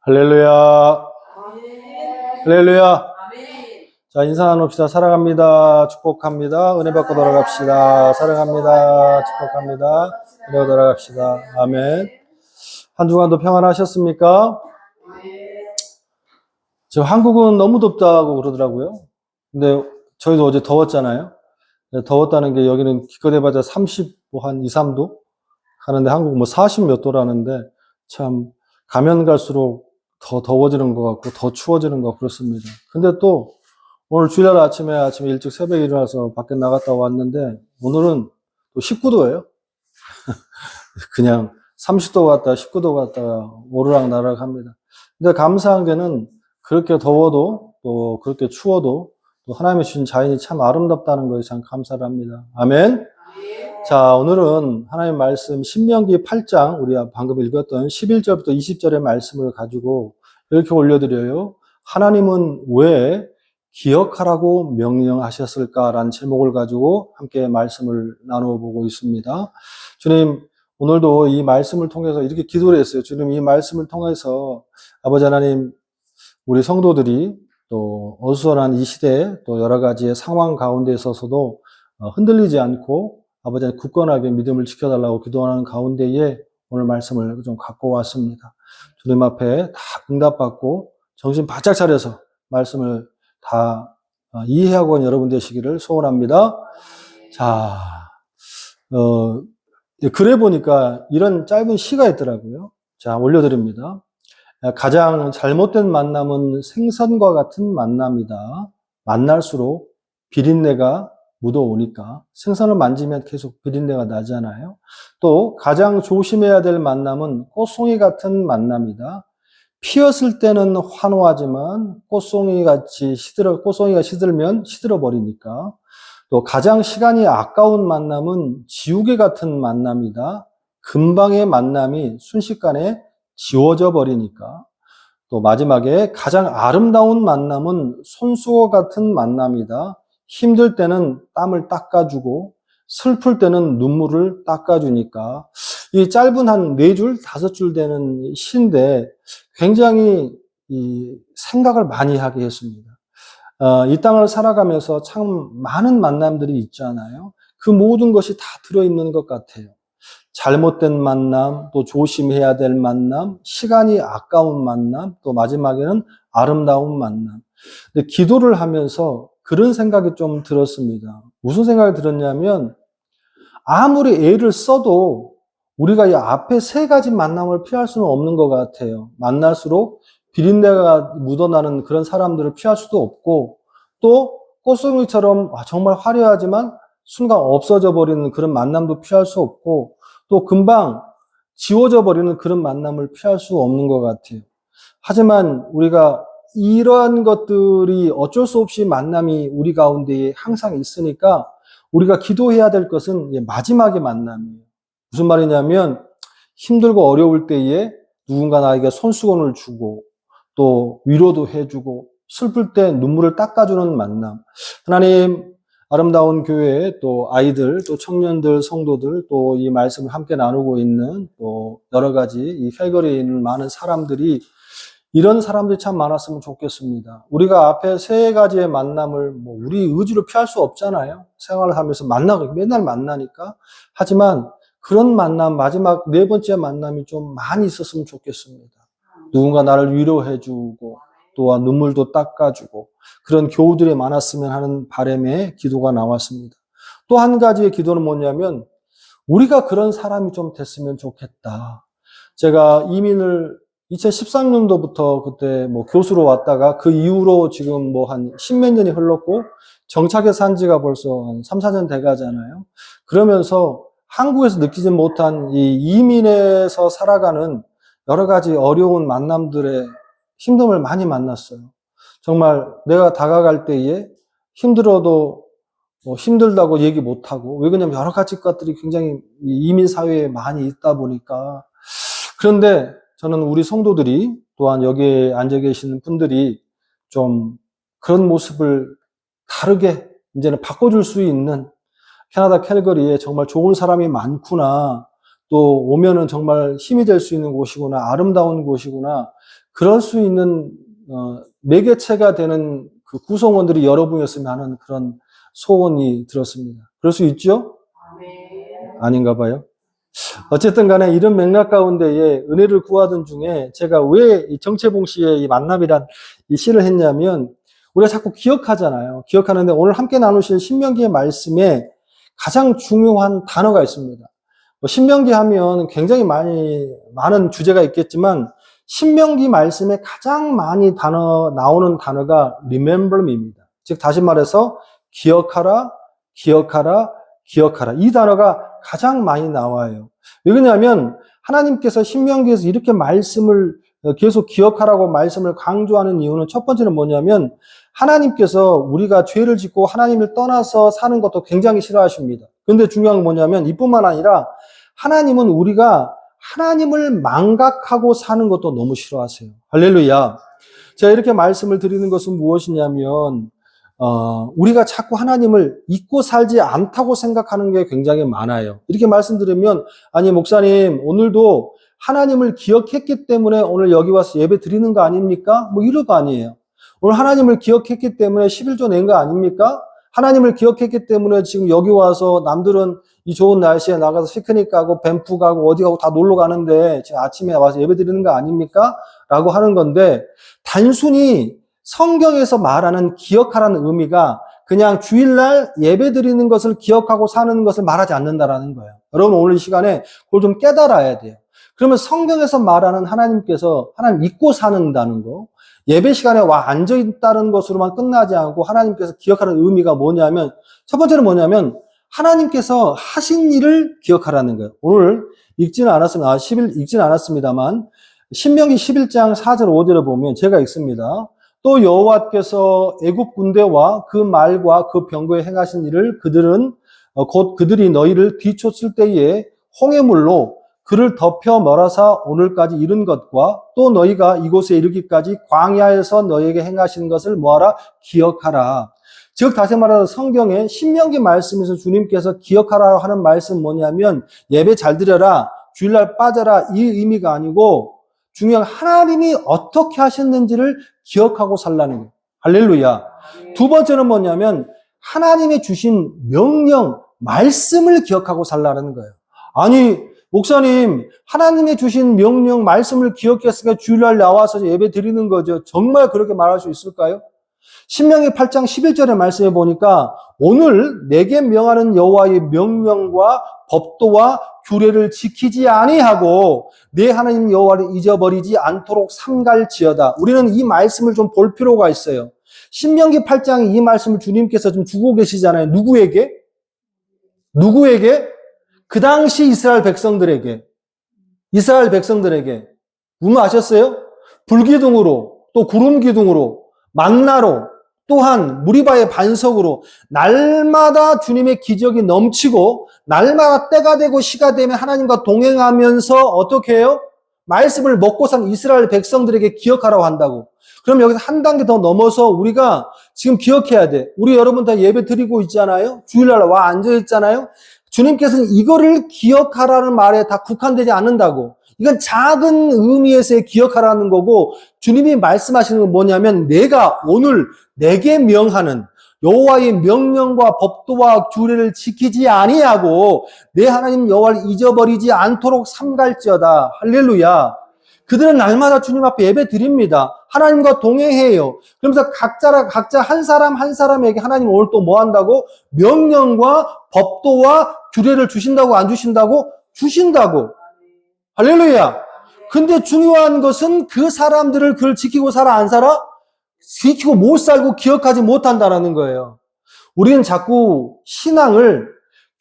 할렐루야. 아멘. 할렐루야. 아멘. 자, 인사 나눕시다. 사랑합니다. 축복합니다. 은혜 받고 돌아갑시다. 사랑합니다. 축복합니다. 은혜 받고 돌아갑시다. 아멘. 한 주간도 평안하셨습니까? 지금 한국은 너무 덥다고 그러더라고요. 근데 저희도 어제 더웠잖아요. 더웠다는 게 여기는 기껏 해봐야 30, 한 2, 3도 하는데 한국은 뭐 40 몇 도라는데 참 가면 갈수록 더 더워지는 것 같고 더 추워지는 것 같고 그렇습니다. 근데 또 오늘 주일날 아침에 일찍 새벽에 일어나서 밖에 나갔다 왔는데 오늘은 또 19도예요. 그냥 30도 갔다가 19도 갔다가 오르락나락 합니다. 근데 감사한 게는 그렇게 더워도 또 그렇게 추워도 또 하나님이 주신 자연이 참 아름답다는 것에 참 감사를 합니다. 아멘. 자, 오늘은 하나님 말씀 신명기 8장 우리 방금 읽었던 11절부터 20절의 말씀을 가지고 이렇게 올려드려요. 하나님은 왜 기억하라고 명령하셨을까라는 제목을 가지고 함께 말씀을 나눠보고 있습니다. 주님, 오늘도 이 말씀을 통해서 이렇게 기도를 했어요. 주님, 이 말씀을 통해서 아버지 하나님, 우리 성도들이 또 어수선한 이 시대에 또 여러 가지의 상황 가운데 있어서도 흔들리지 않고 아버지 하나님 굳건하게 믿음을 지켜달라고 기도하는 가운데에 오늘 말씀을 좀 갖고 왔습니다. 주님 앞에 다 응답받고 정신 바짝 차려서 말씀을 다 이해하고 온 여러분 되시기를 소원합니다. 자, 글에 보니까 이런 짧은 시가 있더라고요. 자, 올려드립니다. 가장 잘못된 만남은 생선과 같은 만남이다. 만날수록 비린내가 묻어오니까 생선을 만지면 계속 비린내가 나잖아요. 또 가장 조심해야 될 만남은 꽃송이 같은 만남이다. 피었을 때는 환호하지만 꽃송이가 시들면 시들어 버리니까. 또 가장 시간이 아까운 만남은 지우개 같은 만남이다. 금방의 만남이 순식간에 지워져 버리니까. 또 마지막에 가장 아름다운 만남은 손수건 같은 만남이다. 힘들 때는 땀을 닦아주고 슬플 때는 눈물을 닦아주니까. 이 짧은 한 4줄, 5줄 되는 시인데 굉장히 이 생각을 많이 하게 했습니다. 이 땅을 살아가면서 참 많은 만남들이 있잖아요. 그 모든 것이 다 들어있는 것 같아요. 잘못된 만남, 또 조심해야 될 만남, 시간이 아까운 만남, 또 마지막에는 아름다운 만남. 근데 기도를 하면서 그런 생각이 좀 들었습니다. 무슨 생각이 들었냐면 아무리 애를 써도 우리가 이 앞에 3가지 만남을 피할 수는 없는 것 같아요. 만날수록 비린내가 묻어나는 그런 사람들을 피할 수도 없고 또 꽃송이처럼 정말 화려하지만 순간 없어져 버리는 그런 만남도 피할 수 없고 또 금방 지워져 버리는 그런 만남을 피할 수 없는 것 같아요. 하지만 우리가 이러한 것들이 어쩔 수 없이 만남이 우리 가운데에 항상 있으니까 우리가 기도해야 될 것은 마지막의 만남이에요. 무슨 말이냐면 힘들고 어려울 때에 누군가 나에게 손수건을 주고 또 위로도 해주고 슬플 때 눈물을 닦아주는 만남. 하나님 아름다운 교회 또 아이들 또 청년들 성도들 또 이 말씀을 함께 나누고 있는 또 여러 가지 이 혈거리에 있는 많은 사람들이 이런 사람들이 참 많았으면 좋겠습니다. 우리가 앞에 3가지의 만남을 우리 의지로 피할 수 없잖아요. 생활을 하면서 맨날 만나니까. 하지만 그런 만남, 마지막 4번째 만남이 좀 많이 있었으면 좋겠습니다. 누군가 나를 위로해주고 또한 눈물도 닦아주고 그런 교우들이 많았으면 하는 바람에 기도가 나왔습니다. 또 한 가지의 기도는 뭐냐면 우리가 그런 사람이 좀 됐으면 좋겠다. 제가 이민을 2013년도부터 그때 교수로 왔다가 그 이후로 지금 한 10몇 년이 흘렀고 정착해 산 지가 벌써 한 3, 4년 돼 가잖아요. 그러면서 한국에서 느끼지 못한 이 이민에서 살아가는 여러 가지 어려운 만남들의 힘듦을 많이 만났어요. 정말 내가 다가갈 때에 힘들어도 힘들다고 얘기 못하고, 왜 그러냐면 여러 가지 것들이 굉장히 이민 사회에 많이 있다 보니까. 그런데 저는 우리 성도들이 또한 여기에 앉아 계시는 분들이 좀 그런 모습을 다르게 이제는 바꿔줄 수 있는 캐나다 캘거리에 정말 좋은 사람이 많구나. 또 오면은 정말 힘이 될 수 있는 곳이구나, 아름다운 곳이구나, 그럴 수 있는 매개체가 되는 그 구성원들이 여러분이었으면 하는 그런 소원이 들었습니다. 그럴 수 있죠? 아멘. 아닌가 봐요. 어쨌든 간에 이런 맥락 가운데에 은혜를 구하던 중에 제가 왜 이 정채봉 씨의 이 만남이란 이 시를 했냐면, 우리가 자꾸 기억하잖아요. 기억하는데 오늘 함께 나누실 신명기의 말씀에 가장 중요한 단어가 있습니다. 신명기 하면 굉장히 많은 주제가 있겠지만, 신명기 말씀에 가장 많이 나오는 단어가 remember me입니다. 즉, 다시 말해서, 기억하라, 기억하라, 기억하라. 이 단어가 가장 많이 나와요. 왜냐하면, 하나님께서 신명기에서 이렇게 말씀을 계속 기억하라고 말씀을 강조하는 이유는 첫 번째는 뭐냐면, 하나님께서 우리가 죄를 짓고 하나님을 떠나서 사는 것도 굉장히 싫어하십니다. 근데 중요한 건 뭐냐면, 이뿐만 아니라 하나님은 우리가 하나님을 망각하고 사는 것도 너무 싫어하세요. 할렐루야. 제가 이렇게 말씀을 드리는 것은 무엇이냐면, 우리가 자꾸 하나님을 잊고 살지 않다고 생각하는 게 굉장히 많아요. 이렇게 말씀드리면, 아니, 목사님, 오늘도 하나님을 기억했기 때문에 오늘 여기 와서 예배 드리는 거 아닙니까? 뭐 이럴 거 아니에요. 오늘 하나님을 기억했기 때문에 11조 낸 거 아닙니까? 하나님을 기억했기 때문에 지금 여기 와서 남들은 이 좋은 날씨에 나가서 피크닉 가고 밴프 가고 어디 가고 다 놀러 가는데 지금 아침에 와서 예배 드리는 거 아닙니까? 라고 하는 건데, 단순히 성경에서 말하는 기억하라는 의미가 그냥 주일날 예배 드리는 것을 기억하고 사는 것을 말하지 않는다라는 거예요. 여러분, 오늘 이 시간에 그걸 좀 깨달아야 돼요. 그러면 성경에서 말하는 하나님께서 하나님 잊고 사는다는 거, 예배 시간에 와 앉아있다는 것으로만 끝나지 않고 하나님께서 기억하는 의미가 뭐냐면, 첫 번째는 뭐냐면 하나님께서 하신 일을 기억하라는 거예요. 오늘 읽지는 않았습니다만 신명기 11장 4절 5절을 보면 제가 읽습니다. 또 여호와께서 애굽 군대와 그 말과 그 병거에 행하신 일을 곧 그들이 너희를 뒤쫓을 때에 홍해물로 그를 덮여 멀어사 오늘까지 이른 것과 또 너희가 이곳에 이르기까지 광야에서 너희에게 행하신 것을 뭐하라? 기억하라. 즉 다시 말해서 성경의 신명기 말씀에서 주님께서 기억하라 하는 말씀은 뭐냐면, 예배 잘 드려라, 주일날 빠져라, 이 의미가 아니고 중요한 하나님이 어떻게 하셨는지를 기억하고 살라는 거예요. 할렐루야. 두 번째는 뭐냐면 하나님이 주신 명령, 말씀을 기억하고 살라는 거예요. 아니, 목사님, 하나님이 주신 명령, 말씀을 기억했으니까 주일날 나와서 예배 드리는 거죠. 정말 그렇게 말할 수 있을까요? 신명기 8장 11절의 말씀에 보니까 오늘 내게 명하는 여호와의 명령과 법도와 규례를 지키지 아니하고 내 하나님 여호와를 잊어버리지 않도록 삼갈지어다. 우리는 이 말씀을 좀 볼 필요가 있어요. 신명기 8장에 이 말씀을 주님께서 좀 주고 계시잖아요. 누구에게? 그 당시 이스라엘 백성들에게. 아셨어요? 불기둥으로, 또 구름기둥으로, 만나로, 또한 무리바의 반석으로 날마다 주님의 기적이 넘치고 날마다 때가 되고 시가 되면 하나님과 동행하면서 어떻게 해요? 말씀을 먹고 산 이스라엘 백성들에게 기억하라고 한다고. 그럼 여기서 한 단계 더 넘어서 우리가 지금 기억해야 돼. 우리 여러분 다 예배 드리고 있잖아요. 주일날 와 앉아 있잖아요. 주님께서는 이거를 기억하라는 말에 다 국한되지 않는다고. 이건 작은 의미에서의 기억하라는 거고, 주님이 말씀하시는 건 뭐냐면 내가 오늘 내게 명하는 여호와의 명령과 법도와 규례를 지키지 아니하고 내 하나님 여호와를 잊어버리지 않도록 삼갈지어다. 할렐루야. 그들은 날마다 주님 앞에 예배 드립니다. 하나님과 동행해요. 그러면서 각자 한 사람에게 하나님 오늘 또 뭐 한다고? 명령과 법도와 규례를 주신다고 안 주신다고? 주신다고. 할렐루야. 근데 중요한 것은 그 사람들을 그걸 지키고 살아 안 살아? 지키고 못 살고 기억하지 못한다라는 거예요. 우리는 자꾸 신앙을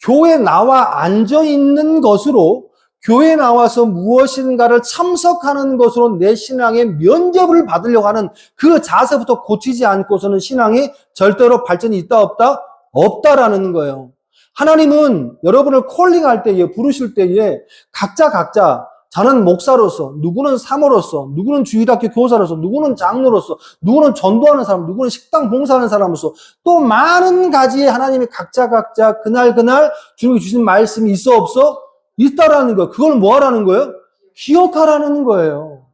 교회 나와 앉아있는 것으로, 교회 나와서 무엇인가를 참석하는 것으로 내 신앙의 면접을 받으려고 하는 그 자세부터 고치지 않고서는 신앙이 절대로 발전이 있다 없다? 없다라는 거예요. 하나님은 여러분을 콜링할 때에, 부르실 때에 각자 저는 목사로서, 누구는 사모로서, 누구는 주일학교 교사로서, 누구는 장로로서, 누구는 전도하는 사람, 누구는 식당 봉사하는 사람으로서 또 많은 가지의 하나님이 각자 그날 주님이 주신 말씀이 있어 없어? 있다라는 거예요. 그걸 뭐 하라는 거예요? 기억하라는 거예요.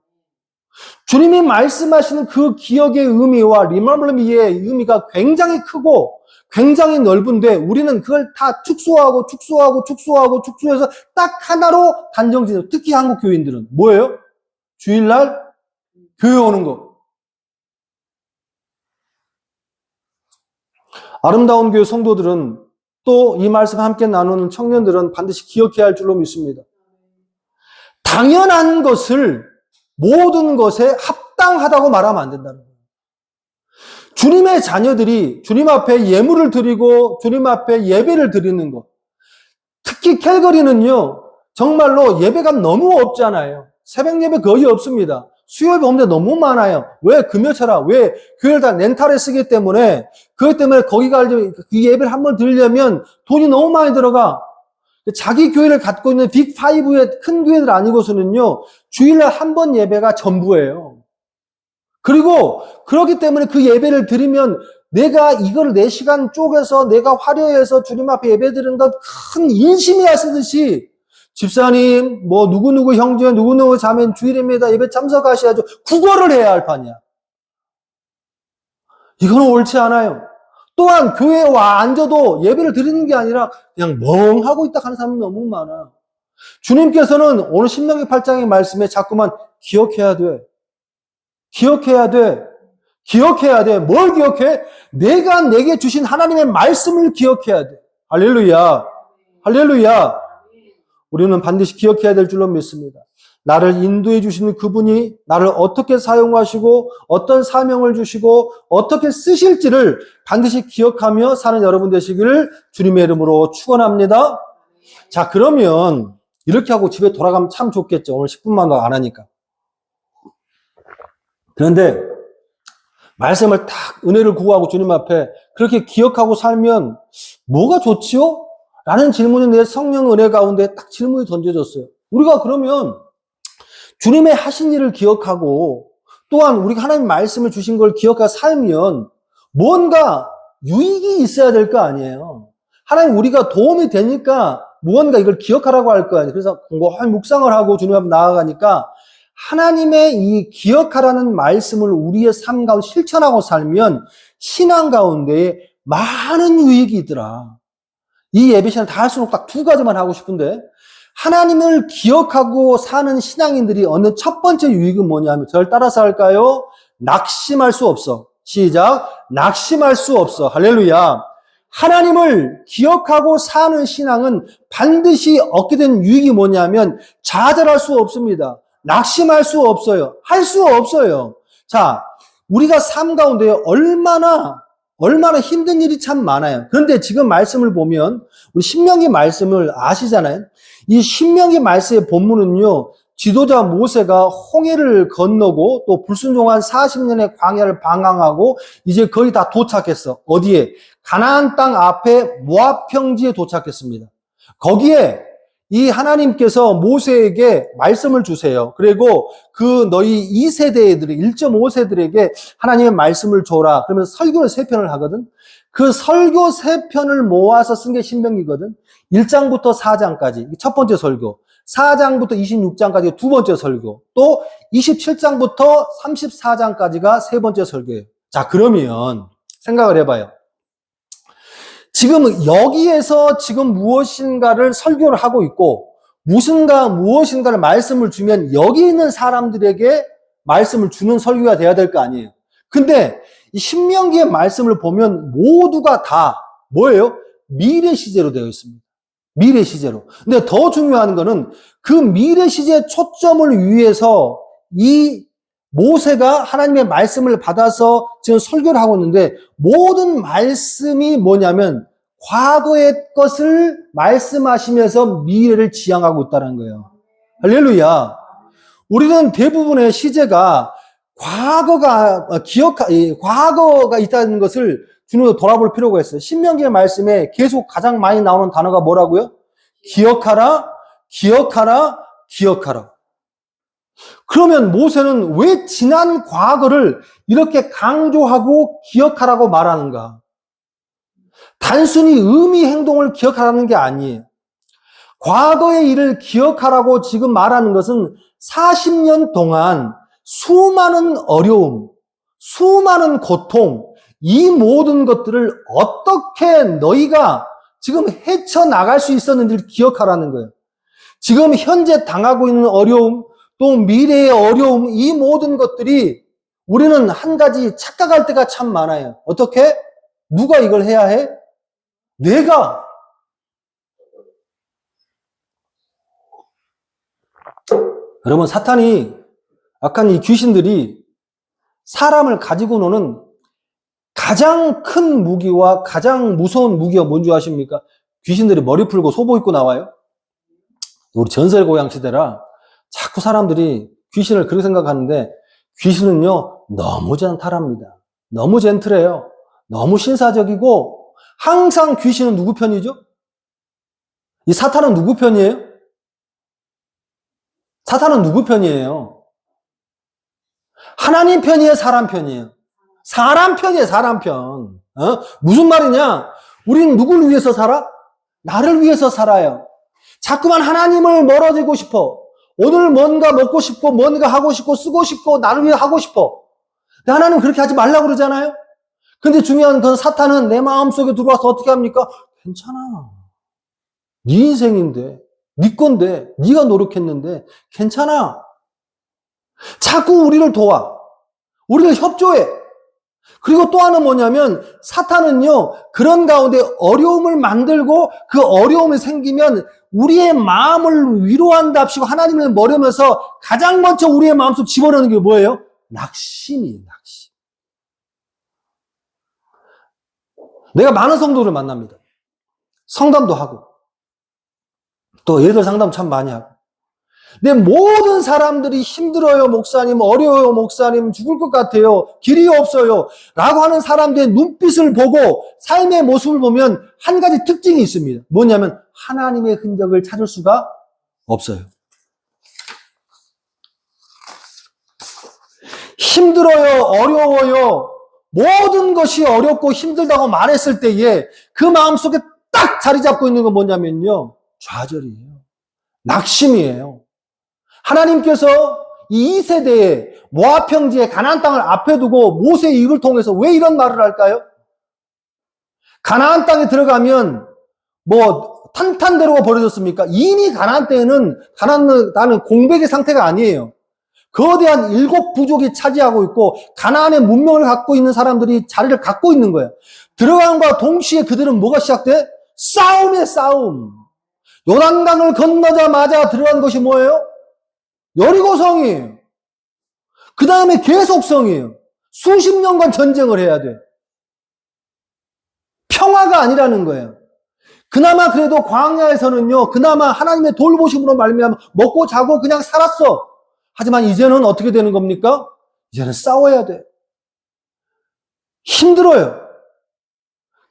주님이 말씀하시는 그 기억의 의미와 remember me의 의미가 굉장히 크고 굉장히 넓은데 우리는 그걸 다 축소해서 딱 하나로 단정지어. 특히 한국 교인들은 뭐예요? 주일날 교회 오는 거. 아름다운 교회 성도들은 또 이 말씀 함께 나누는 청년들은 반드시 기억해야 할 줄로 믿습니다. 당연한 것을 모든 것에 합당하다고 말하면 안 된다는 거예요. 주님의 자녀들이 주님 앞에 예물을 드리고 주님 앞에 예배를 드리는 것. 특히 캘거리는요, 정말로 예배가 너무 없잖아요. 새벽 예배 거의 없습니다. 수요예배 없는데 너무 많아요. 왜? 금요철아. 왜? 교회를 다 렌탈에 쓰기 때문에, 그것 때문에 거기 가려면, 그 예배를 한 번 드리려면 돈이 너무 많이 들어가. 자기 교회를 갖고 있는 빅5의 큰 교회들 아니고서는요, 주일날 한 번 예배가 전부예요. 그리고, 그렇기 때문에 그 예배를 드리면, 내가 이걸 4시간 쪼개서 내가 화려해서 주님 앞에 예배 드리는 것 큰 인심이야 쓰듯이, 집사님, 뭐, 누구누구 형제, 누구누구 자매 주일입니다. 예배 참석하셔야죠. 국어를 해야 할 판이야. 이거는 옳지 않아요. 또한 교회에 와 앉아도 예배를 드리는 게 아니라 그냥 멍하고 있다 하는 사람이 너무 많아. 주님께서는 오늘 신명기 8장의 말씀에 자꾸만 기억해야 돼. 기억해야 돼. 기억해야 돼. 뭘 기억해? 내가 내게 주신 하나님의 말씀을 기억해야 돼. 할렐루야. 할렐루야. 우리는 반드시 기억해야 될 줄로 믿습니다. 나를 인도해 주시는 그분이 나를 어떻게 사용하시고 어떤 사명을 주시고 어떻게 쓰실지를 반드시 기억하며 사는 여러분 되시기를 주님의 이름으로 축원합니다. 자, 그러면 이렇게 하고 집에 돌아가면 참 좋겠죠. 오늘 10분만 더 안 하니까. 그런데 말씀을 딱 은혜를 구하고 주님 앞에 그렇게 기억하고 살면 뭐가 좋지요? 라는 질문이 내 성령 은혜 가운데 딱 질문이 던져졌어요. 우리가 그러면 주님의 하신 일을 기억하고 또한 우리가 하나님 말씀을 주신 걸 기억하고 살면 뭔가 유익이 있어야 될 거 아니에요. 하나님 우리가 도움이 되니까 무언가 이걸 기억하라고 할 거 아니에요. 그래서 묵상을 하고 주님 앞에 나아가니까 하나님의 이 기억하라는 말씀을 우리의 삶 가운데 실천하고 살면 신앙 가운데 많은 유익이 있더라. 이 예배 시간 다 할수록 딱 2가지만 하고 싶은데 하나님을 기억하고 사는 신앙인들이 얻는 첫 번째 유익은 뭐냐면 저를 따라서 할까요? 낙심할 수 없어. 시작. 낙심할 수 없어. 할렐루야. 하나님을 기억하고 사는 신앙은 반드시 얻게 된 유익이 뭐냐면 좌절할 수 없습니다. 낙심할 수 없어요. 할 수 없어요. 자, 우리가 삶 가운데 얼마나 힘든 일이 참 많아요. 그런데 지금 말씀을 보면 우리 신명기 말씀을 아시잖아요. 이 신명기 말씀의 본문은요. 지도자 모세가 홍해를 건너고 또 불순종한 40년의 광야를 방황하고 이제 거의 다 도착했어. 어디에? 가나안 땅 앞에 모압 평지에 도착했습니다. 거기에 이 하나님께서 모세에게 말씀을 주세요. 그리고 그 너희 2세대들이 1.5세들에게 하나님의 말씀을 줘라. 그러면 설교를 3편을 하거든. 그 설교 3편을 모아서 쓴 게 신명기거든. 1장부터 4장까지 첫 번째 설교, 4장부터 26장까지 두 번째 설교, 또 27장부터 34장까지가 세 번째 설교예요. 자, 그러면 생각을 해봐요. 지금 여기에서 지금 무엇인가를 설교를 하고 있고 무엇인가를 말씀을 주면 여기 있는 사람들에게 말씀을 주는 설교가 돼야 될 거 아니에요. 근데 이 신명기의 말씀을 보면 모두가 다 뭐예요? 미래 시제로 되어 있습니다. 미래 시제로. 근데 더 중요한 거는 그 미래 시제에 초점을 위해서 이 모세가 하나님의 말씀을 받아서 지금 설교를 하고 있는데 모든 말씀이 뭐냐면 과거의 것을 말씀하시면서 미래를 지향하고 있다는 거예요. 할렐루야. 우리는 대부분의 시제가 과거가 있다는 것을 주님으로 돌아볼 필요가 있어요. 신명기의 말씀에 계속 가장 많이 나오는 단어가 뭐라고요? 기억하라, 기억하라, 기억하라. 그러면 모세는 왜 지난 과거를 이렇게 강조하고 기억하라고 말하는가? 단순히 의미 행동을 기억하라는 게 아니에요. 과거의 일을 기억하라고 지금 말하는 것은 40년 동안 수많은 어려움, 수많은 고통, 이 모든 것들을 어떻게 너희가 지금 헤쳐나갈 수 있었는지를 기억하라는 거예요. 지금 현재 당하고 있는 어려움, 또 미래의 어려움, 이 모든 것들이 우리는 한 가지 착각할 때가 참 많아요. 어떻게? 누가 이걸 해야 해? 내가. 여러분, 사탄이, 약간 이 귀신들이 사람을 가지고 노는 가장 큰 무기와 가장 무서운 무기가 뭔지 아십니까? 귀신들이 머리 풀고 소복 입고 나와요. 우리 전설고향 시대라 자꾸 사람들이 귀신을 그렇게 생각하는데, 귀신은요 너무 젠틀합니다. 너무 젠틀해요. 너무 신사적이고, 항상 귀신은 누구 편이죠? 이 사탄은 누구 편이에요? 사탄은 누구 편이에요? 하나님 편이에요, 사람 편이에요? 사람 편이에요, 사람 편. 무슨 말이냐? 우리는 누굴 위해서 살아? 나를 위해서 살아요. 자꾸만 하나님을 멀어지고 싶어. 오늘 뭔가 먹고 싶고, 뭔가 하고 싶고, 쓰고 싶고, 나를 위해 하고 싶어. 근데 하나님 그렇게 하지 말라고 그러잖아요? 근데 중요한 건 사탄은 내 마음속에 들어와서 어떻게 합니까? 괜찮아. 네 인생인데, 네 건데, 네가 노력했는데 괜찮아. 자꾸 우리를 도와. 우리를 협조해. 그리고 또 하나는 뭐냐면, 사탄은요 그런 가운데 어려움을 만들고, 그 어려움이 생기면 우리의 마음을 위로한답시고 하나님을 모르면서 가장 먼저 우리의 마음속 집어넣는 게 뭐예요? 낙심이에요, 낙심. 내가 많은 성도를 만납니다. 상담도 하고, 또 얘들 상담 참 많이 하고. 근데 모든 사람들이 힘들어요, 목사님, 어려워요, 목사님, 죽을 것 같아요, 길이 없어요 라고 하는 사람들의 눈빛을 보고 삶의 모습을 보면 한 가지 특징이 있습니다. 뭐냐면 하나님의 흔적을 찾을 수가 없어요. 힘들어요, 어려워요, 모든 것이 어렵고 힘들다고 말했을 때에 그 마음속에 딱 자리 잡고 있는 건 뭐냐면요, 좌절이에요. 낙심이에요. 하나님께서 이 2세대에 모압 평지에 가나안 땅을 앞에 두고 모세의 입을 통해서 왜 이런 말을 할까요? 가나안 땅에 들어가면 뭐 탄탄대로가 벌어졌습니까? 이미 가나안 때에는 가나안 땅은 공백의 상태가 아니에요. 거대한 7 부족이 차지하고 있고 가나안의 문명을 갖고 있는 사람들이 자리를 갖고 있는 거예요. 들어간과 동시에 그들은 뭐가 시작돼? 싸움이에요, 싸움. 요단강을 건너자마자 들어간 것이 뭐예요? 여리고성이에요. 그 다음에 계속성이에요. 수십 년간 전쟁을 해야 돼. 평화가 아니라는 거예요. 그나마 그래도 광야에서는요, 그나마 하나님의 돌보심으로 말미암아 먹고 자고 그냥 살았어. 하지만 이제는 어떻게 되는 겁니까? 이제는 싸워야 돼. 힘들어요.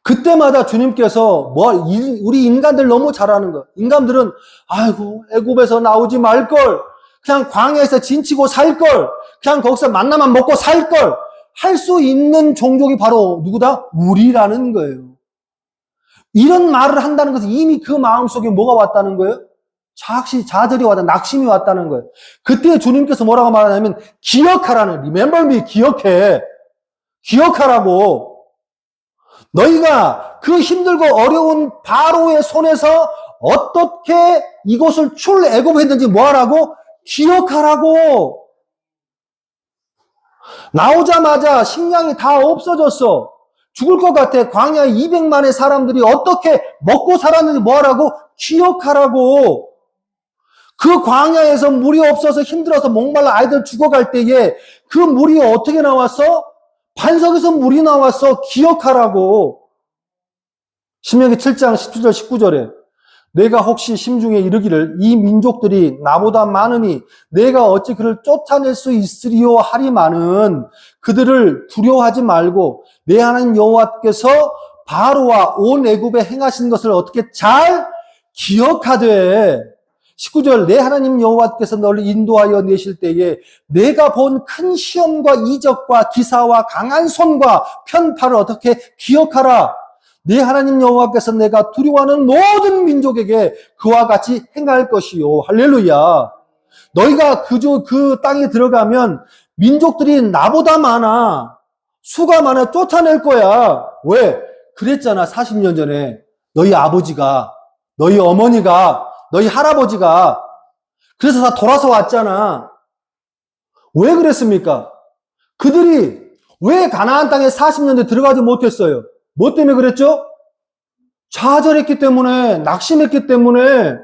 그때마다 주님께서 우리 인간들 너무 잘하는 거. 인간들은 아이고 애굽에서 나오지 말걸, 그냥 광야에서 진치고 살걸, 그냥 거기서 만나만 먹고 살걸 할 수 있는 종족이 바로 누구다? 우리라는 거예요. 이런 말을 한다는 것은 이미 그 마음속에 뭐가 왔다는 거예요? 좌절이 왔다, 낙심이 왔다는 거예요. 그때 주님께서 뭐라고 말하냐면 기억하라는, remember me, 기억하라고. 너희가 그 힘들고 어려운 바로의 손에서 어떻게 이곳을 출애굽했는지 뭐하라고? 기억하라고. 나오자마자 식량이 다 없어졌어. 죽을 것 같아. 광야에 200만의 사람들이 어떻게 먹고 살았는지 뭐하라고? 기억하라고. 그 광야에서 물이 없어서 힘들어서 목말라 아이들 죽어갈 때에 그 물이 어떻게 나왔어? 반석에서 물이 나왔어. 기억하라고. 신명기 7장 17절 19절에 내가 혹시 심중에 이르기를 이 민족들이 나보다 많으니 내가 어찌 그를 쫓아낼 수 있으리요 하리마는 그들을 두려워하지 말고 내 하나님 여호와께서 바로와 온 애굽에 행하신 것을 어떻게 잘 기억하되 19절 내 하나님 여호와께서 너를 인도하여 내실 때에 내가 본 큰 시험과 이적과 기사와 강한 손과 편파를 어떻게 기억하라. 네 하나님 여호와께서 내가 두려워하는 모든 민족에게 그와 같이 행할 것이요. 할렐루야. 너희가 그 땅에 들어가면 민족들이 나보다 많아. 수가 많아. 쫓아낼 거야. 왜? 그랬잖아. 40년 전에. 너희 아버지가, 너희 어머니가, 너희 할아버지가. 그래서 다 돌아서 왔잖아. 왜 그랬습니까? 그들이 왜 가나안 땅에 40년째 들어가지 못했어요? 뭐 때문에 그랬죠? 좌절했기 때문에, 낙심했기 때문에.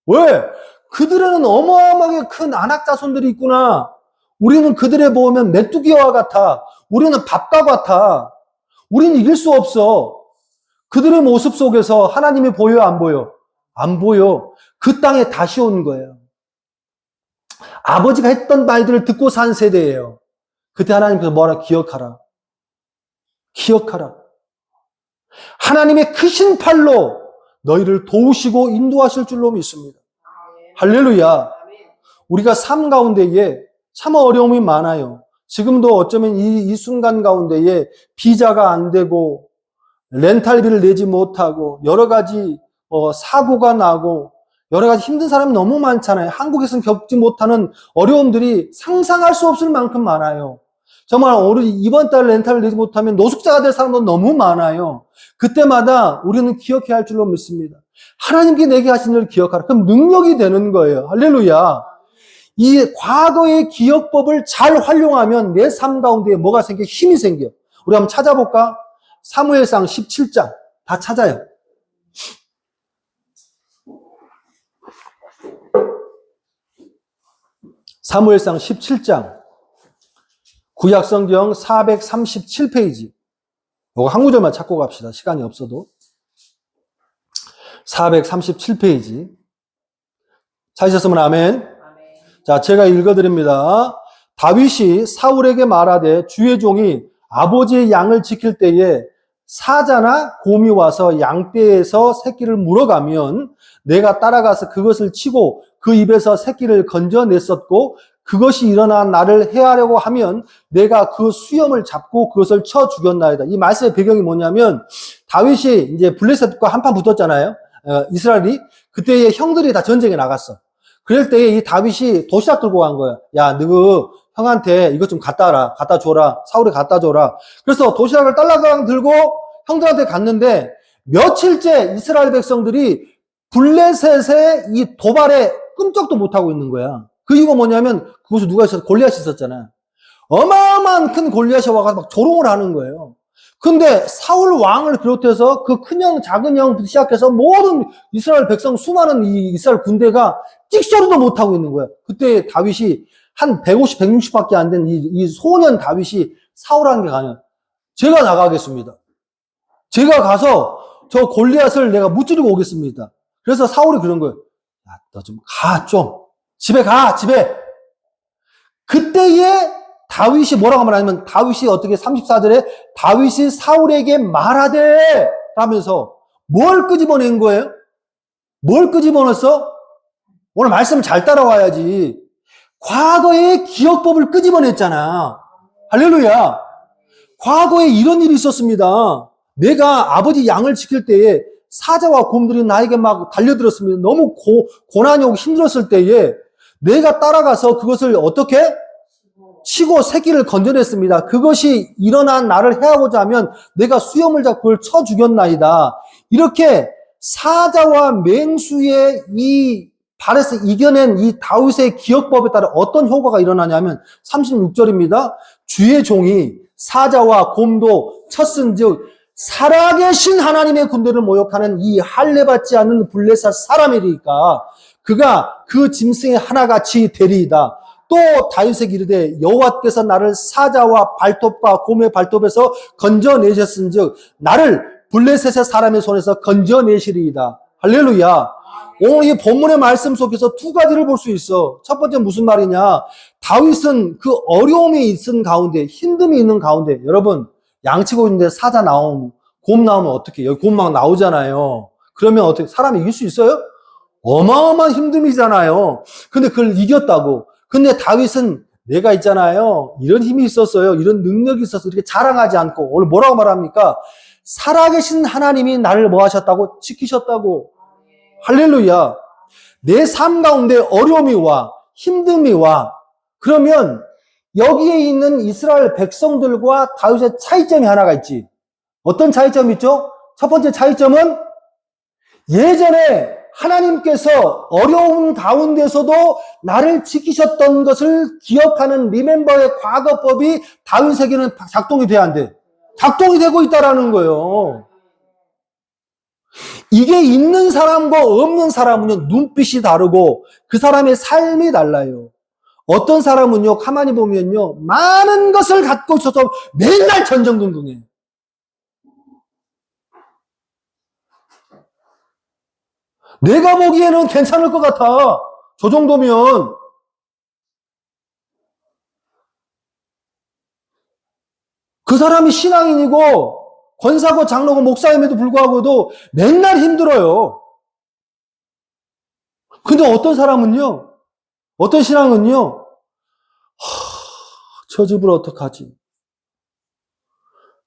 왜? 그들에는 어마어마하게 큰 안악 자손들이 있구나. 우리는 그들에 보면 메뚜기와 같아. 우리는 밥과 같아. 우리는 이길 수 없어. 그들의 모습 속에서 하나님이 보여, 안 보여? 안 보여. 그 땅에 다시 온 거예요. 아버지가 했던 말들을 듣고 산 세대예요. 그때 하나님께서 뭐라 기억하라. 기억하라. 하나님의 크신 팔로 너희를 도우시고 인도하실 줄로 믿습니다. 할렐루야. 우리가 삶 가운데에 참 어려움이 많아요. 지금도 어쩌면 이 순간 가운데에 비자가 안 되고 렌탈비를 내지 못하고 여러 가지 사고가 나고 여러 가지 힘든 사람이 너무 많잖아요. 한국에서는 겪지 못하는 어려움들이 상상할 수 없을 만큼 많아요. 정말 이번 달 렌탈을 내지 못하면 노숙자가 될 사람도 너무 많아요. 그때마다 우리는 기억해야 할 줄로 믿습니다. 하나님께 내게 하신 일을 기억하라. 그럼 능력이 되는 거예요. 할렐루야. 이 과거의 기억법을 잘 활용하면 내 삶 가운데 뭐가 생겨? 힘이 생겨. 우리 한번 찾아볼까? 사무엘상 17장. 다 찾아요. 사무엘상 17장. 구약성경 437페이지. 이거 한 구절만 찾고 갑시다. 시간이 없어도. 437페이지. 찾으셨으면 아멘. 자, 제가 읽어드립니다. 다윗이 사울에게 말하되 주의 종이 아버지의 양을 지킬 때에 사자나 곰이 와서 양떼에서 새끼를 물어가면 내가 따라가서 그것을 치고 그 입에서 새끼를 건져냈었고 그것이 일어나 나를 해하려고 하면 내가 그 수염을 잡고 그것을 쳐 죽였나이다. 이 말씀의 배경이 뭐냐면 다윗이 이제 블레셋과 한판 붙었잖아요. 이스라엘이. 그때의 형들이 다 전쟁에 나갔어. 그럴 때에 이 다윗이 도시락 들고 간 거야. 야, 너 형한테 이것 좀 갖다 줘라. 사울이 갖다 줘라. 그래서 도시락을 딸랑딸랑 들고 형들한테 갔는데 며칠째 이스라엘 백성들이 블레셋의 이 도발에 끔찍도 못하고 있는 거야. 그 이유가 뭐냐면 그것을 누가 있었어? 골리앗이 있었잖아. 어마어마한 큰 골리앗이 와서 막 조롱을 하는 거예요. 근데 사울 왕을 비롯해서 그 큰 형, 작은 형부터 시작해서 모든 이스라엘 백성 수많은 이 이스라엘 군대가 찍소리도 못하고 있는 거야. 그때 다윗이 한 150, 160밖에 안 된 이 소년 다윗이 사울한테 가냐. 제가 나가겠습니다. 제가 가서 저 골리앗을 내가 무찌르고 오겠습니다. 그래서 사울이 그런 거예요. 야, 너 좀 가, 좀. 집에 가, 집에. 그때에 다윗이 뭐라고 말하냐면 다윗이 어떻게 34절에 다윗이 사울에게 말하되 라면서 뭘 끄집어낸 거예요? 뭘 끄집어냈어? 오늘 말씀을 잘 따라와야지. 과거의 기억법을 끄집어냈잖아. 할렐루야. 과거에 이런 일이 있었습니다. 내가 아버지 양을 지킬 때에 사자와 곰들이 나에게 막 달려들었습니다. 너무 고난이 오고 힘들었을 때에 내가 따라가서 그것을 어떻게? 치고 새끼를 건져냈습니다. 그것이 일어난 나를 해하고자 하면 내가 수염을 잡고 그걸 쳐 죽였나이다. 이렇게 사자와 맹수의 이 발에서 이겨낸 이 다윗의 기억법에 따라 어떤 효과가 일어나냐면 36절입니다. 주의 종이 사자와 곰도 쳤은즉 살아계신 하나님의 군대를 모욕하는 이 할례받지 않는 블레셋 사람이니까 그가 그 짐승의 하나같이 되리이다. 또 다윗에게 이르되 여호와께서 나를 사자와 발톱과 곰의 발톱에서 건져내셨은즉 나를 블레셋의 사람의 손에서 건져내시리이다. 할렐루야. 오늘 이 본문의 말씀 속에서 두 가지를 볼 수 있어. 첫 번째 무슨 말이냐. 다윗은 그 어려움이 있은 가운데, 힘듦이 있는 가운데, 여러분 양치고 있는데 사자 나오면, 곰 나오면 어떻게, 여기 곰 막 나오잖아요. 그러면 어떻게, 사람이 이길 수 있어요? 어마어마한 힘듦이잖아요. 근데 그걸 이겼다고. 근데 다윗은 내가 있잖아요. 이런 힘이 있었어요. 이런 능력이 있었어. 이렇게 자랑하지 않고. 오늘 뭐라고 말합니까? 살아계신 하나님이 나를 뭐 하셨다고? 지키셨다고. 할렐루야. 내 삶 가운데 어려움이 와, 힘듦이 와. 그러면 여기에 있는 이스라엘 백성들과 다윗의 차이점이 하나가 있지. 어떤 차이점이 있죠? 첫 번째 차이점은 예전에 하나님께서 어려움 가운데서도 나를 지키셨던 것을 기억하는 리멤버의 과거법이 다윗에게는 작동이 돼야 안 돼. 작동이 되고 있다라는 거예요. 이게 있는 사람과 없는 사람은요, 눈빛이 다르고 그 사람의 삶이 달라요. 어떤 사람은요, 가만히 보면요, 많은 것을 갖고 있어서 맨날 전전긍긍해. 내가 보기에는 괜찮을 것 같아. 저 정도면. 그 사람이 신앙인이고 권사고 장로고 목사임에도 불구하고도 맨날 힘들어요. 근데 어떤 사람은요, 어떤 신앙은요, 저 집을 어떡하지?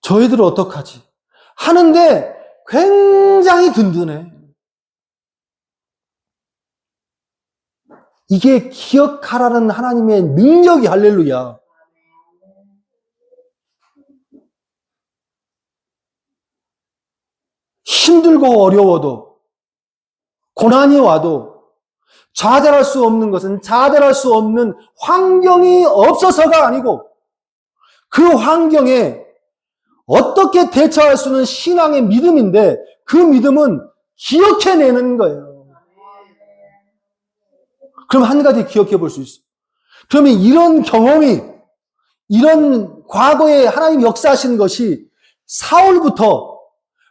저희들을 어떡하지? 하는데 굉장히 든든해. 이게 기억하라는 하나님의 능력이 할렐루야. 힘들고 어려워도, 고난이 와도 좌절할 수 없는 것은 좌절할 수 없는 환경이 없어서가 아니고 그 환경에 어떻게 대처할 수 있는 신앙의 믿음인데 그 믿음은 기억해내는 거예요. 그럼 한 가지 기억해 볼 수 있어요. 그러면 이런 경험이, 이런 과거에 하나님 역사하신 것이 사울부터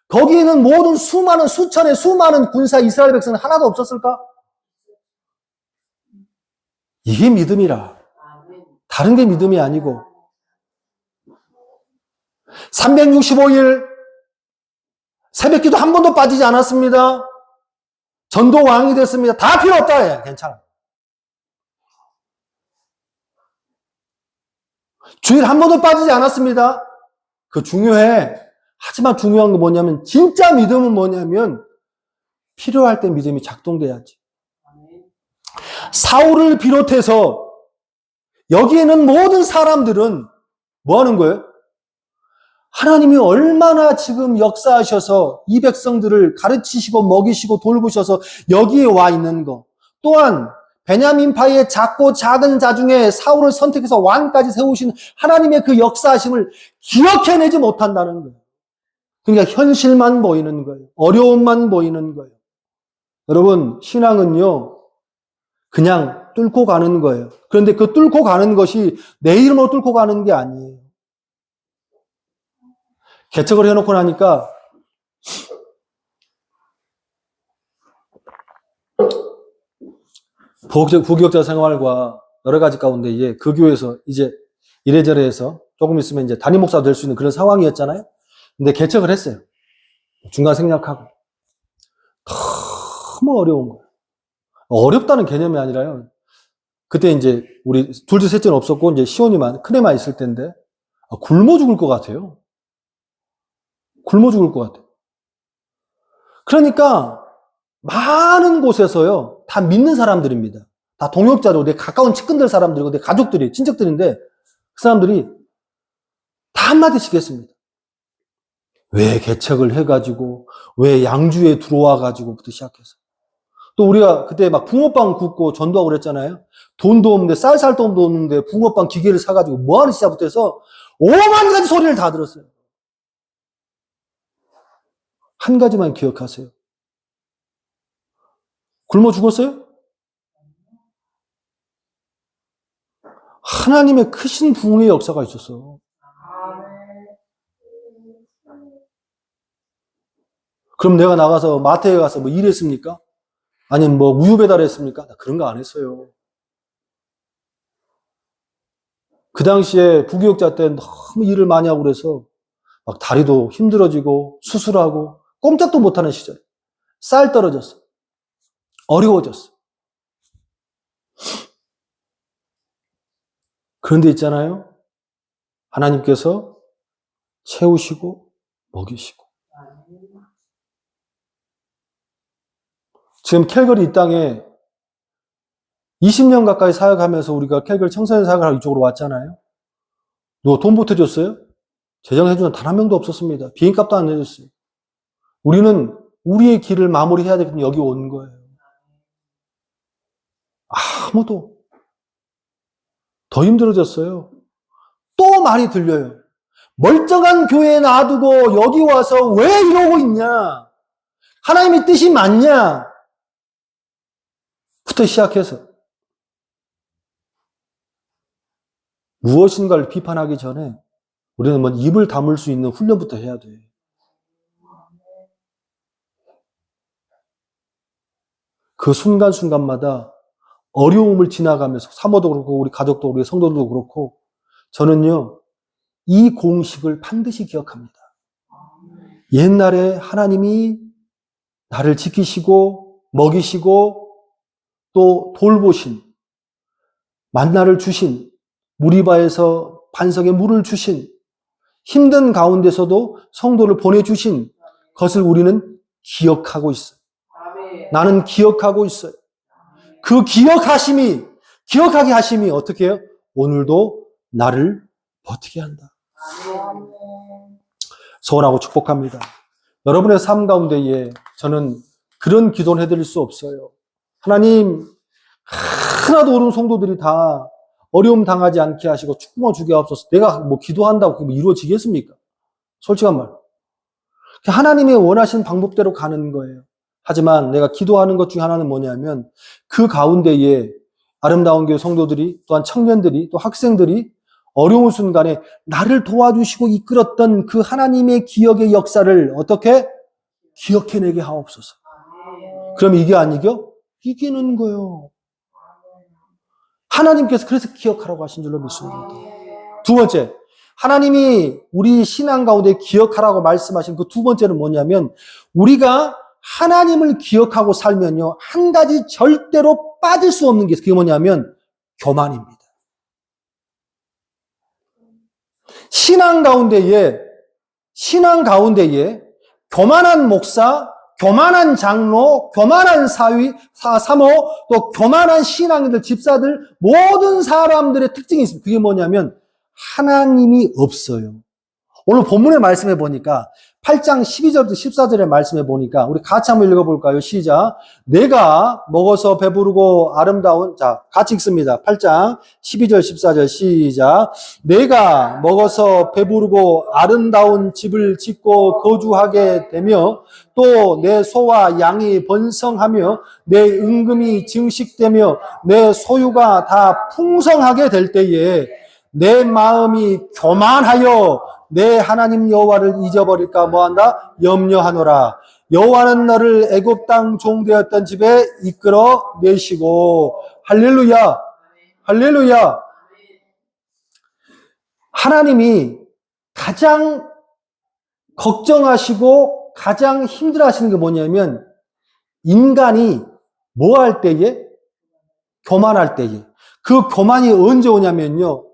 거기에는 모든 수많은 수천의 수많은 군사 이스라엘 백성은 하나도 없었을까? 이게 믿음이라. 다른 게 믿음이 아니고 365일 새벽기도 한 번도 빠지지 않았습니다. 전도 왕이 됐습니다. 다 필요 없다. 괜찮아. 주일 한 번도 빠지지 않았습니다. 그 중요해. 하지만 중요한 건 뭐냐면 진짜 믿음은 뭐냐면 필요할 때 믿음이 작동돼야지. 사울을 비롯해서 여기에는 모든 사람들은 뭐 하는 거예요? 하나님이 얼마나 지금 역사하셔서 이 백성들을 가르치시고 먹이시고 돌보셔서 여기에 와 있는 거. 또한 베냐민파의 작고 작은 자 중에 사울을 선택해서 왕까지 세우신 하나님의 그 역사하심을 기억해내지 못한다는 거예요. 그러니까 현실만 보이는 거예요. 어려움만 보이는 거예요. 여러분, 신앙은요, 그냥 뚫고 가는 거예요. 그런데 그 뚫고 가는 것이 내 이름으로 뚫고 가는 게 아니에요. 개척을 해놓고 나니까 부교육자 생활과 여러 가지 가운데 이제 그 교회에서 이제 이래저래 해서 조금 있으면 이제 담임 목사가 될 수 있는 그런 상황이었잖아요. 근데 개척을 했어요. 중간 생략하고. 너무 어려운 거예요. 어렵다는 개념이 아니라요. 그때 이제 우리 둘째, 셋째는 없었고 이제 시온이만, 큰애만 있을 때인데 굶어 죽을 것 같아요. 굶어 죽을 것 같아요. 그러니까 많은 곳에서요, 다 믿는 사람들입니다. 다 동역자로 내 가까운 측근들 사람들이고 내 가족들이, 친척들인데 그 사람들이 다 한마디씩 했습니다. 왜 개척을 해가지고, 왜 양주에 들어와가지고부터 시작해서. 또 우리가 그때 막 붕어빵 굽고 전도하고 그랬잖아요. 돈도 없는데, 쌀쌀돈도 없는데 붕어빵 기계를 사가지고 뭐 하는 시작부터 해서 5만 가지 소리를 다 들었어요. 한 가지만 기억하세요. 굶어 죽었어요? 하나님의 크신 부흥의 역사가 있었어. 그럼 내가 나가서 마트에 가서 뭐 일했습니까? 아니면 뭐 우유 배달했습니까? 나 그런 거 안 했어요. 그 당시에 부교육자 때 너무 일을 많이 하고 그래서 막 다리도 힘들어지고 수술하고 꼼짝도 못하는 시절. 쌀 떨어졌어. 어려워졌어. 그런데 있잖아요. 하나님께서 채우시고 먹이시고 지금 캘거리 이 땅에 20년 가까이 사역하면서 우리가 캘거리 청소년 사역을 하고 이쪽으로 왔잖아요. 누가 돈 보태줬어요? 재정해주는 단 한 명도 없었습니다. 비행값도 안 내줬어요. 우리는 우리의 길을 마무리해야 되거든요. 여기 온 거예요. 아무도. 더 힘들어졌어요. 또 말이 들려요. 멀쩡한 교회에 놔두고 여기 와서 왜 이러고 있냐? 하나님의 뜻이 맞냐? 부터 시작해서 무엇인가를 비판하기 전에 우리는 먼저 입을 다물 수 있는 훈련부터 해야 돼요. 그 순간순간마다 어려움을 지나가면서 사모도 그렇고 우리 가족도 우리 성도들도 그렇고 저는요 이 공식을 반드시 기억합니다. 옛날에 하나님이 나를 지키시고 먹이시고 또 돌보신 만나를 주신 무리바에서 반석에 물을 주신 힘든 가운데서도 성도를 보내주신 것을 우리는 기억하고 있어요. 나는 기억하고 있어요. 그 기억하게 하심이 어떻게 해요? 오늘도 나를 버티게 한다. 소원하고 축복합니다. 여러분의 삶 가운데에 저는 그런 기도를 해드릴 수 없어요. 하나님, 하나도 어려운 성도들이 다 어려움 당하지 않게 하시고 축복만 주게 하옵소서. 내가 뭐 기도한다고 그게 이루어지겠습니까? 솔직한 말. 하나님의 원하시는 방법대로 가는 거예요. 하지만 내가 기도하는 것 중에 하나는 뭐냐면 그 가운데에 아름다운 교회 성도들이 또한 청년들이 또 학생들이 어려운 순간에 나를 도와주시고 이끌었던 그 하나님의 기억의 역사를 어떻게 기억해내게 하옵소서. 그럼 이게 안 이겨? 이기는 거예요. 하나님께서 그래서 기억하라고 하신 줄로 믿습니다. 두 번째, 하나님이 우리 신앙 가운데 기억하라고 말씀하신 그 두 번째는 뭐냐면 우리가 하나님을 기억하고 살면요 한 가지 절대로 빠질 수 없는 게 있어요. 그게 뭐냐면 교만입니다. 신앙 가운데에 교만한 목사, 교만한 장로, 교만한 사모, 또 교만한 신앙인들, 집사들, 모든 사람들의 특징이 있습니다. 그게 뭐냐면 하나님이 없어요. 오늘 본문의 말씀해 보니까 8장 12절부터 14절의 말씀해 보니까 우리 같이 한번 읽어볼까요? 시작. 내가 먹어서 배부르고 아름다운, 자 같이 읽습니다. 8장 12절 14절 시작. 내가 먹어서 배부르고 아름다운 집을 짓고 거주하게 되며 또 내 소와 양이 번성하며 내 은금이 증식되며 내 소유가 다 풍성하게 될 때에 내 마음이 교만하여 내 하나님 여호와를 잊어버릴까 뭐한다? 염려하노라. 여호와는 너를 애굽 땅 종되었던 집에 이끌어 내시고 할렐루야. 할렐루야. 하나님이 가장 걱정하시고 가장 힘들어하시는 게 뭐냐면 인간이 뭐 할 때에? 교만할 때에. 그 교만이 언제 오냐면요.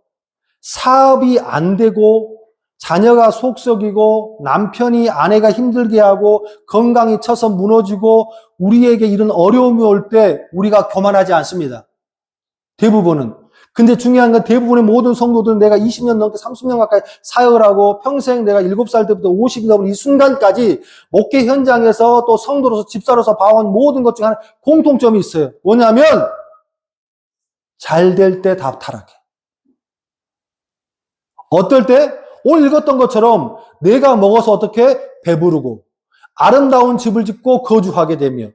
사업이 안 되고 자녀가 속썩이고 남편이 아내가 힘들게 하고 건강이 쳐서 무너지고 우리에게 이런 어려움이 올 때 우리가 교만하지 않습니다. 대부분은. 근데 중요한 건 대부분의 모든 성도들은 내가 20년 넘게 30년 가까이 사역을 하고 평생 내가 7살 때부터 50이 넘은 이 순간까지 목회 현장에서 또 성도로서 집사로서 봐온 모든 것 중에 하나 공통점이 있어요. 뭐냐면 잘 될 때 다 타락해. 어떨 때? 오늘 읽었던 것처럼 내가 먹어서 어떻게 배부르고 아름다운 집을 짓고 거주하게 되며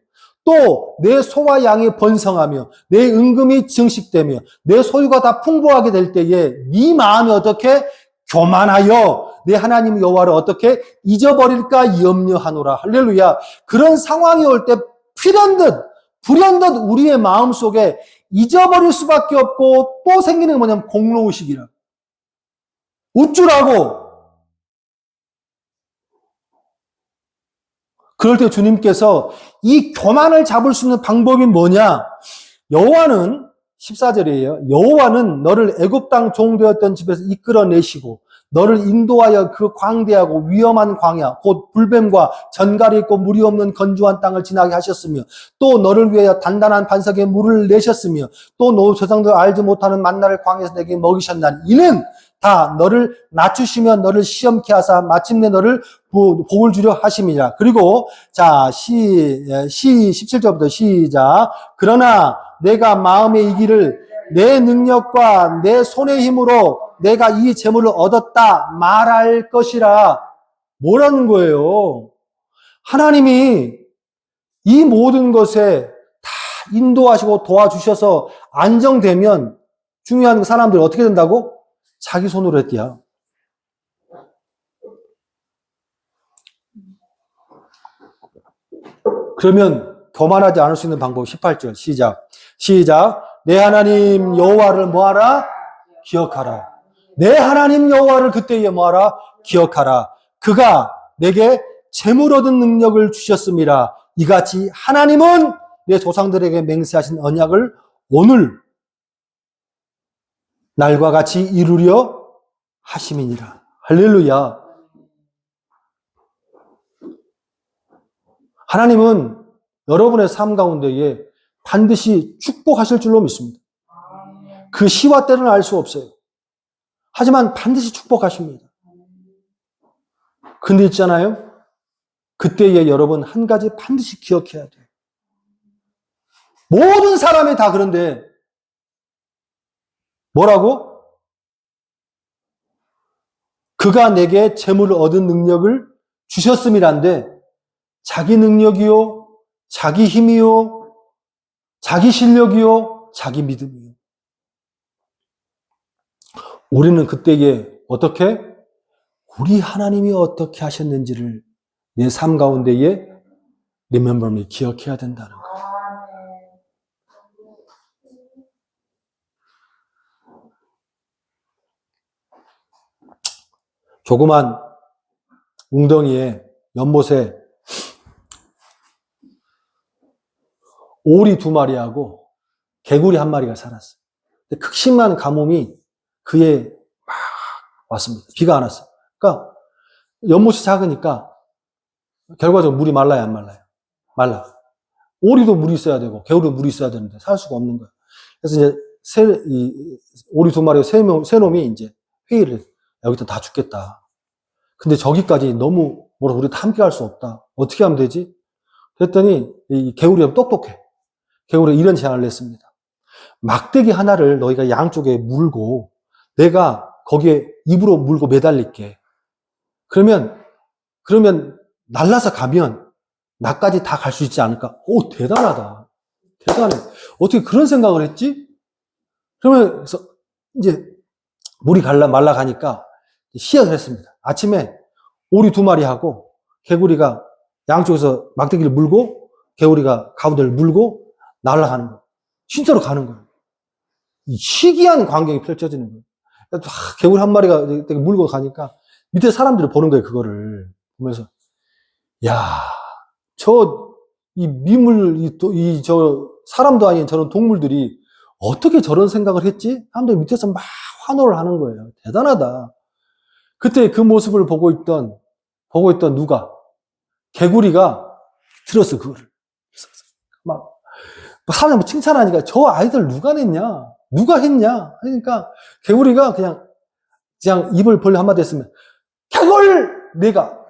또 내 소와 양이 번성하며 내 은금이 증식되며 내 소유가 다 풍부하게 될 때에 네 마음이 어떻게 교만하여 내 하나님 여호와를 어떻게 잊어버릴까 염려하노라. 할렐루야. 그런 상황이 올 때 불현듯 우리의 마음속에 잊어버릴 수밖에 없고 또 생기는 게 뭐냐면 공로의식이라. 우쭐하고 그럴 때 주님께서 이 교만을 잡을 수 있는 방법이 뭐냐? 여호와는 14절이에요. 여호와는 너를 애굽 땅 종되었던 집에서 이끌어내시고 너를 인도하여 그 광대하고 위험한 광야, 곧 불뱀과 전갈이 있고 물이 없는 건조한 땅을 지나게 하셨으며, 또 너를 위하여 단단한 반석에 물을 내셨으며, 또 너 조상들 알지 못하는 만나를 광야에서 내게 먹이셨나니, 이는 다 너를 낮추시며 너를 시험케 하사 마침내 너를 복을 주려 하심이라. 그리고 자, 17절부터 시작. 그러나 내가 마음의 이기를 내 능력과 내 손의 힘으로 내가 이 재물을 얻었다 말할 것이라. 뭐라는 거예요? 하나님이 이 모든 것에 다 인도하시고 도와주셔서 안정되면 중요한 사람들이 어떻게 된다고? 자기 손으로 했대요. 그러면 교만하지 않을 수 있는 방법 18절 시작. 내 하나님 여호와를 뭐하라? 기억하라. 내 하나님 여호와를 그때에 뭐하라? 기억하라. 그가 내게 재물 얻은 능력을 주셨음이라. 이같이 하나님은 내 조상들에게 맹세하신 언약을 오늘 날과 같이 이루려 하심이니라. 할렐루야. 하나님은 여러분의 삶 가운데에 반드시 축복하실 줄로 믿습니다. 그 시와 때는 알 수 없어요. 하지만 반드시 축복하십니다. 근데 있잖아요. 그때에 여러분 한 가지 반드시 기억해야 돼요. 모든 사람이 다 그런데 뭐라고? 그가 내게 재물을 얻은 능력을 주셨음이란데 자기 능력이요, 자기 힘이요, 자기 실력이요, 자기 믿음이요. 우리는 그때에 어떻게? 우리 하나님이 어떻게 하셨는지를 내 삶 가운데에 remember me, 기억해야 된다는 거예요. 조그만 웅덩이에 연못에 오리 2마리하고 개구리 1마리가 살았어요. 극심한 가뭄이 그에 막 왔습니다. 비가 안 왔어요. 그러니까 연못이 작으니까 결과적으로 물이 말라요, 안 말라요? 말라. 오리도 물이 있어야 되고 개구리도 물이 있어야 되는데 살 수가 없는 거예요. 그래서 이제 오리 2마리 세 놈이 이제 회의를 여기다 다 죽겠다. 근데 저기까지 너무 우리 다 함께 할 수 없다. 어떻게 하면 되지? 그랬더니 이 개구리가 똑똑해. 개구리가 이런 제안을 냈습니다. 막대기 하나를 너희가 양쪽에 물고 내가 거기에 입으로 물고 매달릴게. 그러면 날라서 가면 나까지 다 갈 수 있지 않을까? 오, 대단하다. 대단해. 어떻게 그런 생각을 했지? 그러면서 이제 물이 말라 가니까 시작을 했습니다. 아침에 오리 2마리하고 개구리가 양쪽에서 막대기를 물고 개구리가 가운데를 물고 날아가는 거예요. 진짜로 가는 거예요. 희귀한 광경이 펼쳐지는 거예요. 개구리 1마리가 물고 가니까 밑에 사람들이 보는 거예요. 그거를 보면서 야, 이 미물, 저 사람도 아닌 저런 동물들이 어떻게 저런 생각을 했지? 사람들이 밑에서 막 환호를 하는 거예요. 대단하다. 그때 그 모습을 보고 있던 누가? 개구리가 들었어, 그거를. 막, 사람이 칭찬하니까 저 아이들 누가 냈냐? 누가 했냐? 그러니까 개구리가 그냥 입을 벌려 한마디 했으면, 개굴! 내가.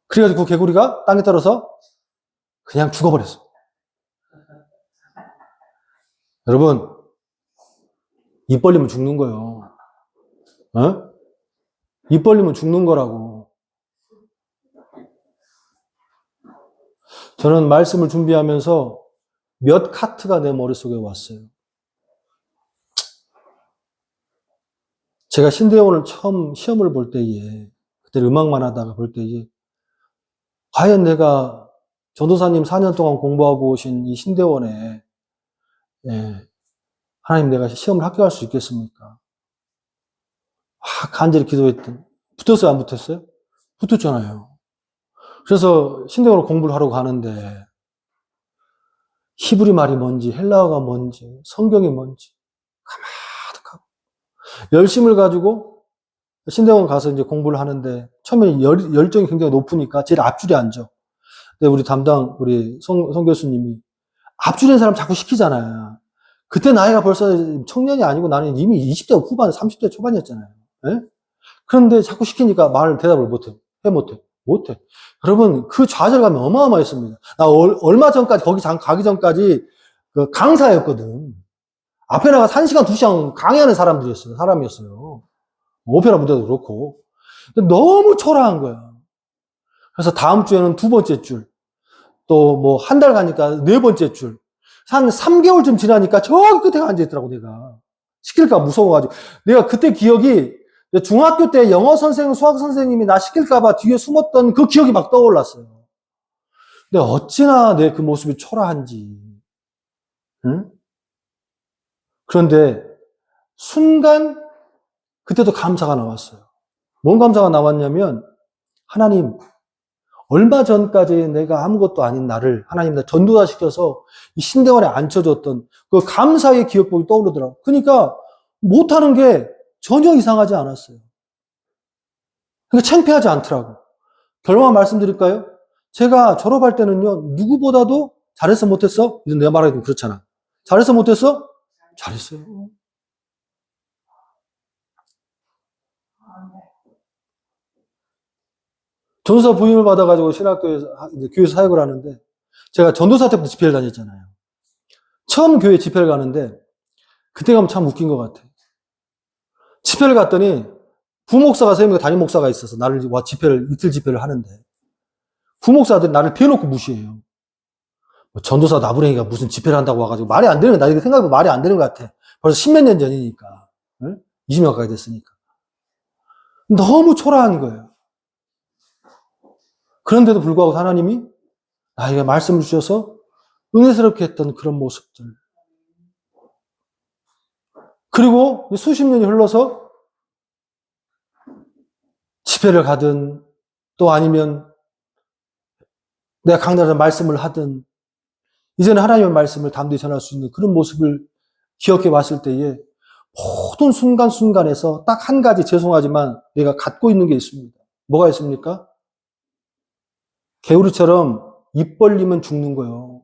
그래가지고 그 개구리가 땅에 떨어서 그냥 죽어버렸어. 여러분, 입 벌리면 죽는 거예요. 어? 입 벌리면 죽는 거라고. 저는 말씀을 준비하면서 몇 카트가 내 머릿속에 왔어요. 제가 신대원을 처음 시험을 볼 때에, 그때 음악만 하다가 볼 때에, 과연 내가 전도사님 4년 동안 공부하고 오신 이 신대원에, 하나님 내가 시험을 합격할 수 있겠습니까? 간절히 기도했더니, 붙었어요, 안 붙었어요? 붙었잖아요. 그래서 신대원을 공부를 하러 가는데, 히브리 말이 뭔지, 헬라어가 뭔지, 성경이 뭔지, 가득하고. 열심을 가지고 신대원 가서 이제 공부를 하는데 처음에 열정이 굉장히 높으니까 제일 앞줄에 앉아. 근데 우리 담당, 우리 송 교수님이 앞줄에 사람 자꾸 시키잖아요. 그때 나이가 벌써 청년이 아니고 나는 이미 20대 후반, 30대 초반이었잖아요. 예? 그런데 자꾸 시키니까 대답을 못해. 못해. 여러분, 그 좌절감이 어마어마했습니다. 나 얼마 전까지, 거기 가기 전까지 그 강사였거든. 앞에 나가서 1시간, 2시간 강의하는 사람이었어요. 오페라 무대도 그렇고. 근데 너무 초라한 거야. 그래서 다음 주에는 2번째 줄, 또 뭐 한 달 가니까 4번째 줄, 한 3개월쯤 지나니까 저기 끝에 앉아있더라고, 내가. 시킬까 무서워가지고. 내가 그때 기억이 중학교 때 영어 선생님, 수학 선생님이 나 시킬까봐 뒤에 숨었던 그 기억이 막 떠올랐어요. 근데 어찌나 내 그 모습이 초라한지. 응? 그런데 순간 그때도 감사가 나왔어요. 뭔 감사가 나왔냐면 하나님, 얼마 전까지 내가 아무것도 아닌 나를 하나님 나 전도자 시켜서 이 신대원에 앉혀줬던 그 감사의 기억법이 떠오르더라고요. 그러니까 못하는 게 전혀 이상하지 않았어요. 그러니까 창피하지 않더라고. 결론만 말씀드릴까요? 제가 졸업할 때는요, 누구보다도 잘했어, 못했어? 이건 내가 말하기 좀 그렇잖아. 잘했어, 못했어? 잘했어요. 전도사 부임을 받아가지고 신학교에서, 이제 교회에서 사역을 하는데, 제가 전도사 때부터 집회를 다녔잖아요. 처음 교회 집회를 가는데, 그때 가면 참 웃긴 것 같아. 집회를 갔더니, 부목사가 선생님과 담임 목사가 있어서 나를 이틀 집회를 하는데, 부목사들이 나를 피해놓고 무시해요. 전도사 나부랭이가 무슨 집회를 한다고 와가지고 말이 안 되는, 나 이렇게 생각해보면 말이 안 되는 것 같아. 벌써 10몇 년 전이니까. 응? 20년 가까이 됐으니까. 너무 초라한 거예요. 그런데도 불구하고 하나님이 나에게 말씀을 주셔서 은혜스럽게 했던 그런 모습들. 그리고 수십 년이 흘러서 집회를 가든 또 아니면 내가 강단에서 말씀을 하든 이제는 하나님의 말씀을 담대히 전할 수 있는 그런 모습을 기억해 봤을 때에 모든 순간순간에서 딱 한 가지 죄송하지만 내가 갖고 있는 게 있습니다. 뭐가 있습니까? 개구리처럼 입 벌리면 죽는 거예요.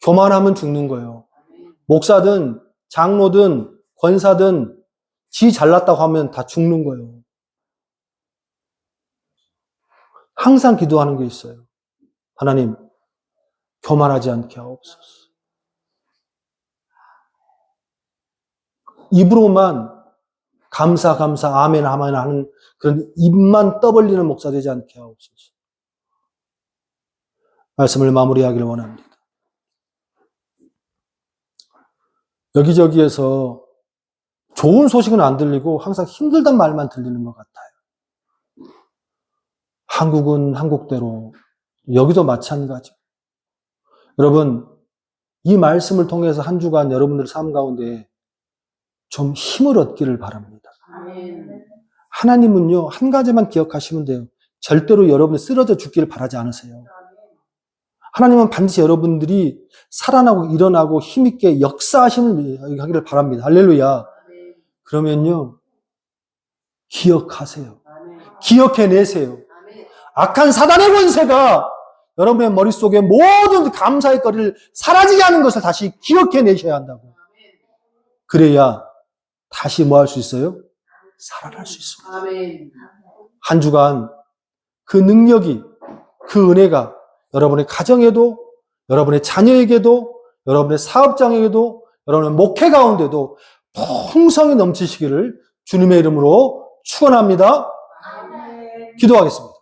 교만하면 죽는 거예요. 목사든 장로든 권사든 지 잘났다고 하면 다 죽는 거예요. 항상 기도하는 게 있어요. 하나님, 교만하지 않게 하옵소서. 입으로만 감사, 아멘, 아멘 하는 그런 입만 떠벌리는 목사 되지 않게 하옵소서. 말씀을 마무리하기를 원합니다. 여기저기에서 좋은 소식은 안 들리고 항상 힘들단 말만 들리는 것 같아요. 한국은 한국대로, 여기도 마찬가지. 여러분, 이 말씀을 통해서 한 주간 여러분들 삶 가운데 좀 힘을 얻기를 바랍니다. 하나님은요, 한 가지만 기억하시면 돼요. 절대로 여러분이 쓰러져 죽기를 바라지 않으세요. 하나님은 반드시 여러분들이 살아나고 일어나고 힘있게 역사하심을 하기를 바랍니다. 할렐루야. 그러면요, 기억하세요. 기억해내세요. 악한 사단의 권세가 여러분의 머릿속에 모든 감사의 거리를 사라지게 하는 것을 다시 기억해내셔야 한다고. 그래야 다시 뭐 할 수 있어요? 살아날 수 있습니다. 한 주간 그 능력이, 그 은혜가 여러분의 가정에도, 여러분의 자녀에게도, 여러분의 사업장에게도, 여러분의 목회 가운데도 풍성히 넘치시기를 주님의 이름으로 축원합니다. 기도하겠습니다.